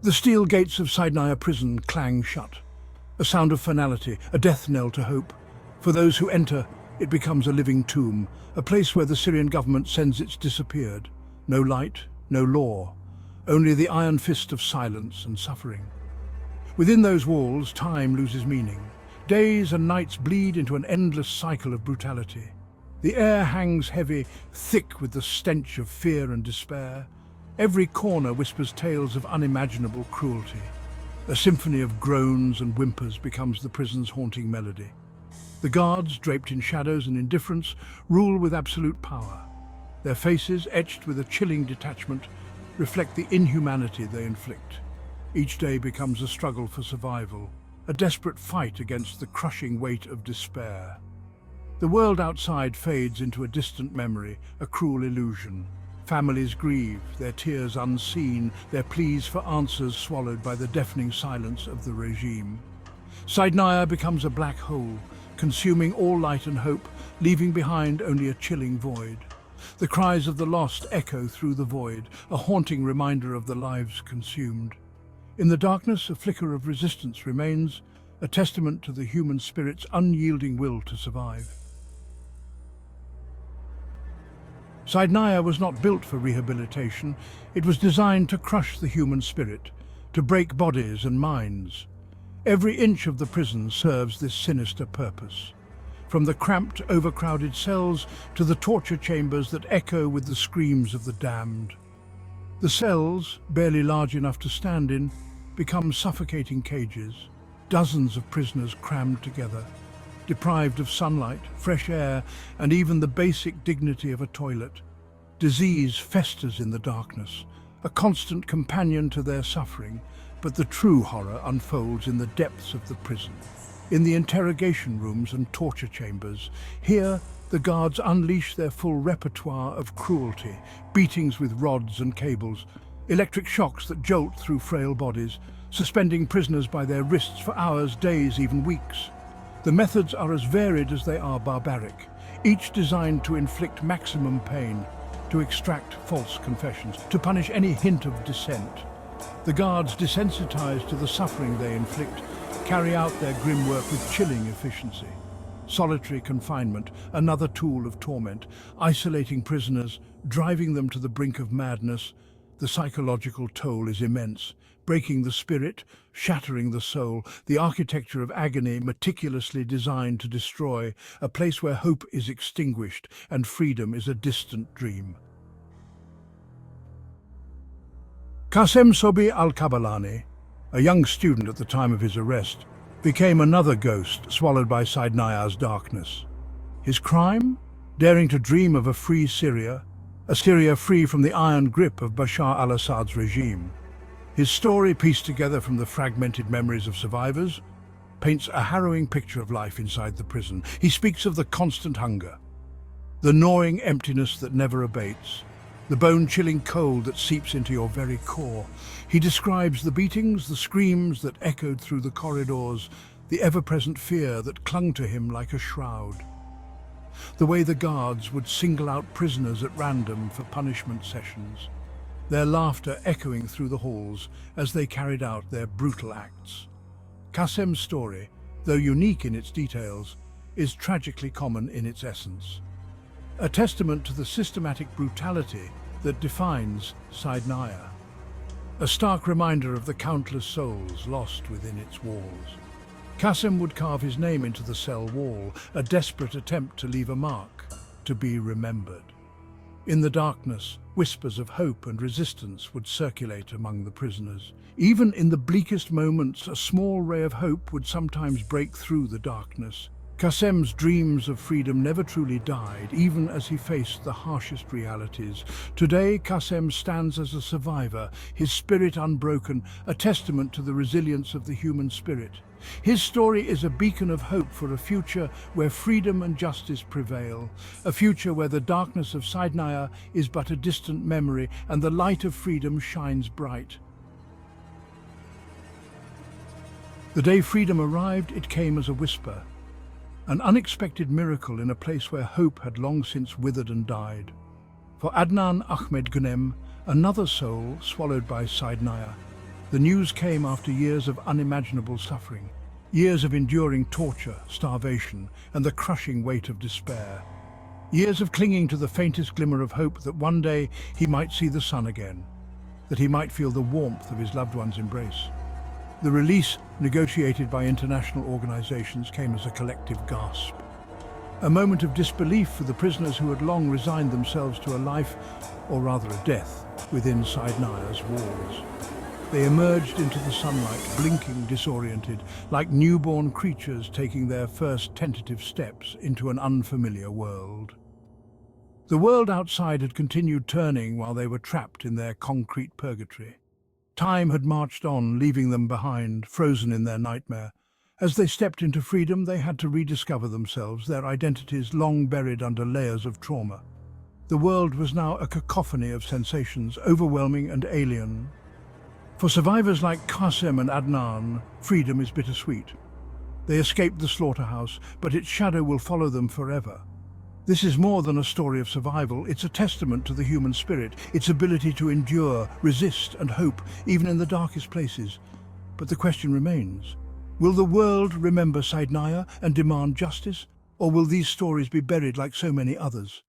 The steel gates of Sadadya prison clang shut. A sound of finality, a death knell to hope. For those who enter, it becomes a living tomb, a place where the Syrian government sends its disappeared. No light, no law, only the iron fist of silence and suffering. Within those walls, time loses meaning. Days and nights bleed into an endless cycle of brutality. The air hangs heavy, thick with the stench of fear and despair. Every corner whispers tales of unimaginable cruelty. A symphony of groans and whimpers becomes the prison's haunting melody. The guards, draped in shadows and indifference, rule with absolute power. Their faces, etched with a chilling detachment, reflect the inhumanity they inflict. Each day becomes a struggle for survival, a desperate fight against the crushing weight of despair. The world outside fades into a distant memory, a cruel illusion. Families grieve, their tears unseen, their pleas for answers swallowed by the deafening silence of the regime. Sadadya becomes a black hole, consuming all light and hope, leaving behind only a chilling void. The cries of the lost echo through the void, a haunting reminder of the lives consumed. In the darkness, a flicker of resistance remains, a testament to the human spirit's unyielding will to survive. Sadadya was not built for rehabilitation. It was designed to crush the human spirit, to break bodies and minds. Every inch of the prison serves this sinister purpose. From the cramped, overcrowded cells to the torture chambers that echo with the screams of the damned. The cells, barely large enough to stand in, become suffocating cages, dozens of prisoners crammed together, deprived of sunlight, fresh air, and even the basic dignity of a toilet. Disease festers in the darkness, a constant companion to their suffering, but the true horror unfolds in the depths of the prison. In the interrogation rooms and torture chambers, here the guards unleash their full repertoire of cruelty, beatings with rods and cables, electric shocks that jolt through frail bodies, suspending prisoners by their wrists for hours, days, even weeks. The methods are as varied as they are barbaric, each designed to inflict maximum pain, to extract false confessions, to punish any hint of dissent. The guards, desensitized to the suffering they inflict, carry out their grim work with chilling efficiency. Solitary confinement, another tool of torment, isolating prisoners, driving them to the brink of madness. The psychological toll is immense, breaking the spirit, shattering the soul, the architecture of agony meticulously designed to destroy, a place where hope is extinguished and freedom is a distant dream. Qasem Sobi al-Kabalani, a young student at the time of his arrest, became another ghost swallowed by Sadadya's darkness. His crime? Daring to dream of a free Syria, a Syria free from the iron grip of Bashar al-Assad's regime. His story, pieced together from the fragmented memories of survivors, paints a harrowing picture of life inside the prison. He speaks of the constant hunger, the gnawing emptiness that never abates, the bone-chilling cold that seeps into your very core. He describes the beatings, the screams that echoed through the corridors, the ever-present fear that clung to him like a shroud. The way the guards would single out prisoners at random for punishment sessions, their laughter echoing through the halls as they carried out their brutal acts. Qasem's story, though unique in its details, is tragically common in its essence. A testament to the systematic brutality that defines Sadadya. A stark reminder of the countless souls lost within its walls. Qasem would carve his name into the cell wall, a desperate attempt to leave a mark, to be remembered. In the darkness, whispers of hope and resistance would circulate among the prisoners. Even in the bleakest moments, a small ray of hope would sometimes break through the darkness. Qasem's dreams of freedom never truly died, even as he faced the harshest realities. Today, Qasem stands as a survivor, his spirit unbroken, a testament to the resilience of the human spirit. His story is a beacon of hope for a future where freedom and justice prevail, a future where the darkness of Sadadya is but a distant memory and the light of freedom shines bright. The day freedom arrived, it came as a whisper, an unexpected miracle in a place where hope had long since withered and died. For Adnan Ahmed Ghanem, another soul swallowed by Sadadya, The news came after years of unimaginable suffering, years of enduring torture, starvation, and the crushing weight of despair. Years of clinging to the faintest glimmer of hope that one day he might see the sun again, that he might feel the warmth of his loved one's embrace. The release, negotiated by international organizations, came as a collective gasp. A moment of disbelief for the prisoners who had long resigned themselves to a life, or rather a death, within Sadadya's walls. They emerged into the sunlight, blinking, disoriented, like newborn creatures taking their first tentative steps into an unfamiliar world. The world outside had continued turning while they were trapped in their concrete purgatory. Time had marched on, leaving them behind, frozen in their nightmare. As they stepped into freedom, they had to rediscover themselves, their identities long buried under layers of trauma. The world was now a cacophony of sensations, overwhelming and alien. For survivors like Qasem and Adnan, freedom is bittersweet. They escaped the slaughterhouse, but its shadow will follow them forever. This is more than a story of survival. It's a testament to the human spirit, its ability to endure, resist, and hope, even in the darkest places. But the question remains, will the world remember Sadadya and demand justice, or will these stories be buried like so many others?